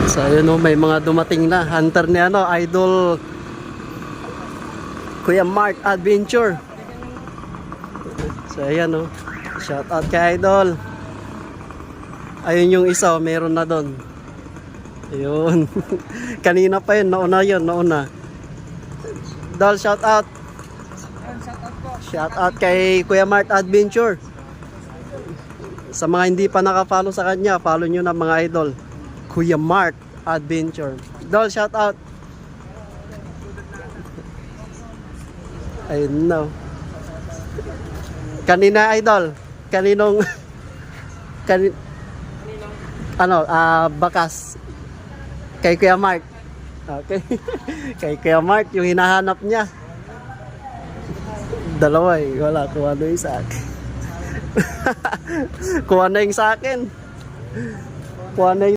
So ayun, may mga dumating na hunter ni Idol Kuya Mark Adventure. So ayan, shout out kay Idol. Ayun yung isa, meron na doon. Ayun. Kanina pa yun, nauna. Dol, shout out. Shout out kay Kuya Mark Adventure. Sa mga hindi pa nakapollow sa kanya, follow nyo na mga idol. Kuya Mark Adventure. Dol, shout out. Ayun na. Kanina idol, bakas kay Kuya Mark. Okay. Kay Kuya Mark yung hinahanap niya. Dalawa wala, kuha na yung sa akin. Kuha na yung sa akin. Kuha na yung